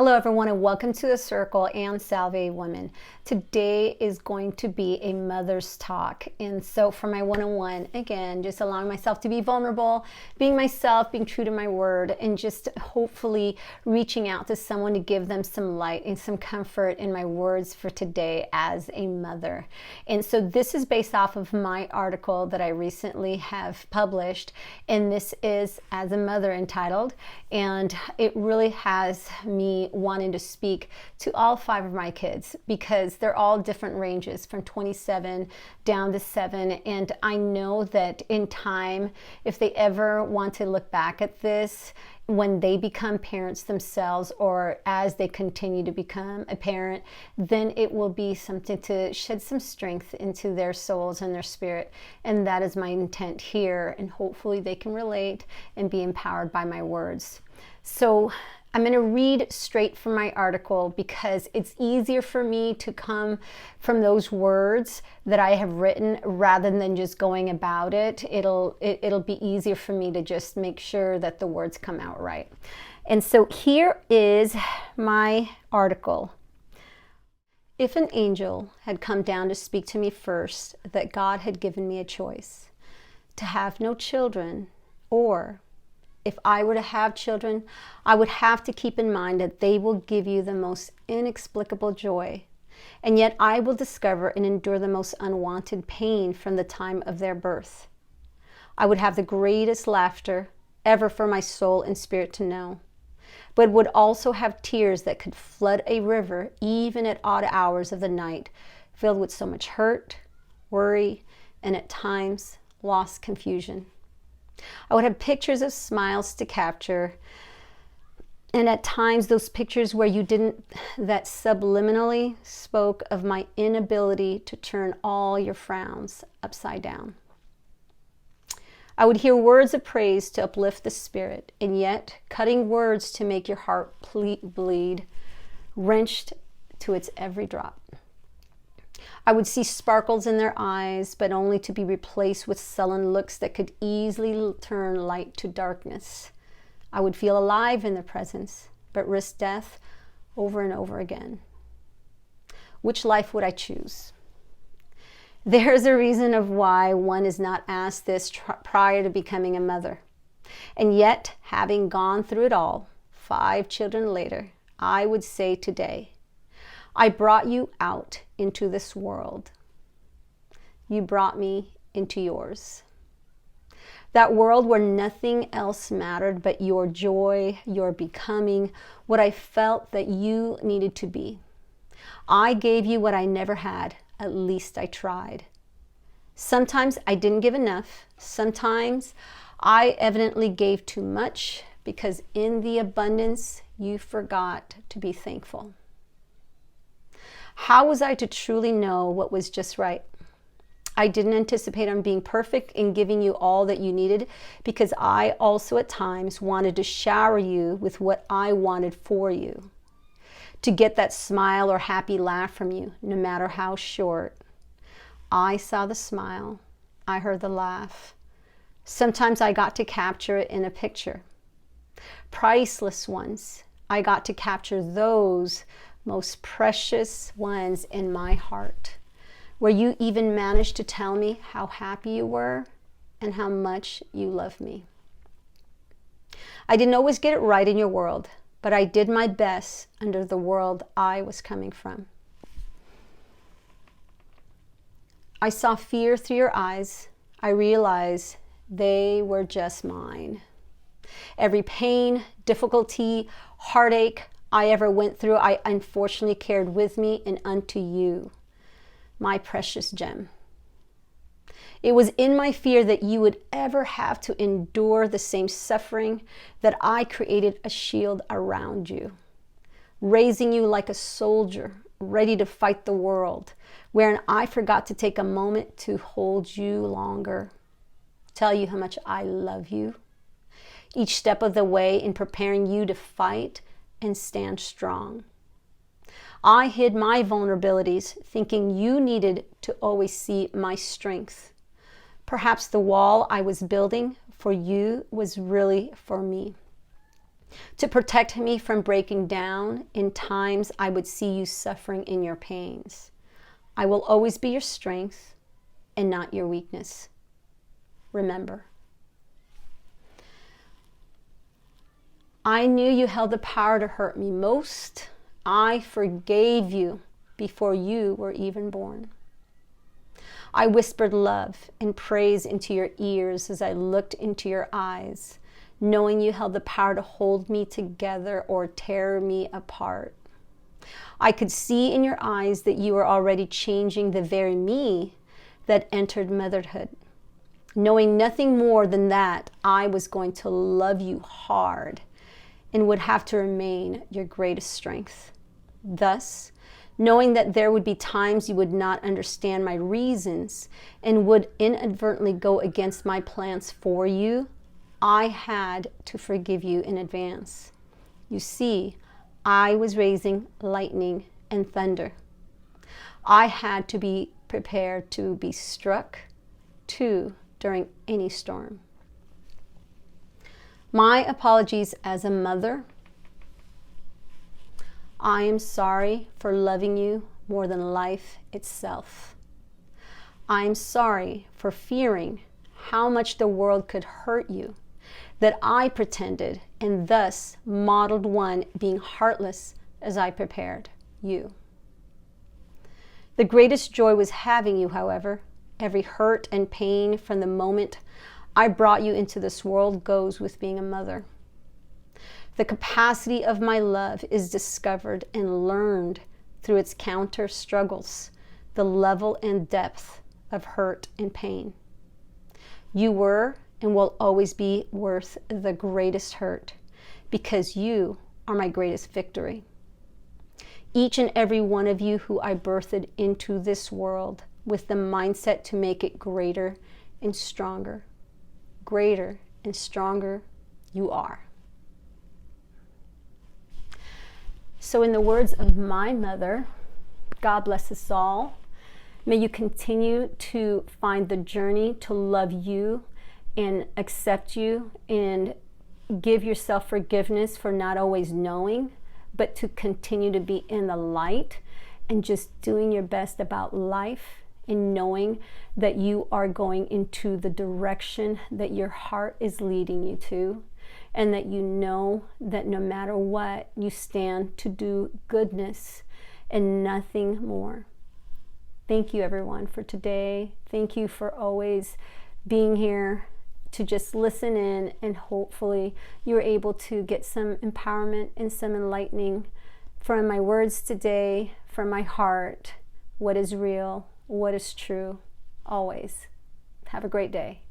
Hello everyone and welcome to The Circle and Salve Women. Today is going to be a mother's talk, and so for my one-on-one, again, just allowing myself to be vulnerable, being myself, being true to my word, and just hopefully reaching out to someone to give them some light and some comfort in my words for today as a mother. And so this is based off of my article that I recently have published, and this is As a Mother entitled, and it really has me wanting to speak to all 5 of my kids because they're all different ranges from 27 down to 7, and I know that in time, if they ever want to look back at this when they become parents themselves or as they continue to become a parent, then it will be something to shed some strength into their souls and their spirit, and that is my intent here, and hopefully they can relate and be empowered by my words. So I'm going to read straight from my article because it's easier for me to come from those words that I have written rather than just going about it. It'll be easier for me to just make sure that the words come out right. And so here is my article. If an angel had come down to speak to me first, that God had given me a choice to have no children, or if I were to have children, I would have to keep in mind that they will give you the most inexplicable joy, and yet I will discover and endure the most unwanted pain from the time of their birth. I would have the greatest laughter ever for my soul and spirit to know, but would also have tears that could flood a river even at odd hours of the night, filled with so much hurt, worry, and at times lost confusion. I would have pictures of smiles to capture, and at times those pictures where you didn't, that subliminally spoke of my inability to turn all your frowns upside down. I would hear words of praise to uplift the spirit, and yet cutting words to make your heart bleed, wrenched to its every drop. I would see sparkles in their eyes, but only to be replaced with sullen looks that could easily turn light to darkness. I would feel alive in their presence, but risk death over and over again. Which life would I choose? There's a reason of why one is not asked this prior to becoming a mother. And yet, having gone through it all, 5 children later, I would say today, I brought you out into this world. You brought me into yours. That world where nothing else mattered but your joy, your becoming, what I felt that you needed to be. I gave you what I never had, at least I tried. Sometimes I didn't give enough. Sometimes I evidently gave too much because in the abundance you forgot to be thankful. How was I to truly know what was just right? I didn't anticipate on being perfect in giving you all that you needed because I also at times wanted to shower you with what I wanted for you. To get that smile or happy laugh from you, no matter how short. I saw the smile. I heard the laugh. Sometimes I got to capture it in a picture. Priceless ones. I got to capture those most precious ones in my heart, where you even managed to tell me how happy you were and how much you love me. I didn't always get it right in your world, but I did my best under the world I was coming from. I saw fear through your eyes. I realized they were just mine. Every pain, difficulty, heartache I ever went through, I unfortunately carried with me and unto you, my precious gem. It was in my fear that you would ever have to endure the same suffering that I created a shield around you, raising you like a soldier, ready to fight the world, wherein I forgot to take a moment to hold you longer, tell you how much I love you, each step of the way in preparing you to fight and stand strong. I hid my vulnerabilities, thinking you needed to always see my strength. Perhaps the wall I was building for you was really for me. to protect me from breaking down in times I would see you suffering in your pains. I will always be your strength and not your weakness. Remember. I knew you held the power to hurt me most. I forgave you before you were even born. I whispered love and praise into your ears as I looked into your eyes, knowing you held the power to hold me together or tear me apart. I could see in your eyes that you were already changing the very me that entered motherhood. Knowing nothing more than that, I was going to love you hard and would have to remain your greatest strength. Thus, knowing that there would be times you would not understand my reasons and would inadvertently go against my plans for you, I had to forgive you in advance. You see, I was raising lightning and thunder. I had to be prepared to be struck too during any storm. My apologies as a mother. I am sorry for loving you more than life itself. I am sorry for fearing how much the world could hurt you, that I pretended and thus modeled one being heartless as I prepared you. The greatest joy was having you, however. Every hurt and pain from the moment I brought you into this world goes with being a mother. The capacity of my love is discovered and learned through its counter struggles, the level and depth of hurt and pain. You were and will always be worth the greatest hurt because you are my greatest victory. Each and every one of you who I birthed into this world with the mindset to make it greater and stronger. Greater and stronger you are. So in the words of my mother, God bless us all. May you continue to find the journey to love you and accept you and give yourself forgiveness for not always knowing, but to continue to be in the light and just doing your best about life and knowing that you are going into the direction that your heart is leading you to, and that you know that no matter what, you stand to do goodness and nothing more. Thank you, everyone, for today. Thank you for always being here to just listen in, and hopefully you're able to get some empowerment and some enlightening from my words today, from my heart, what is real, what is true, always. Have a great day.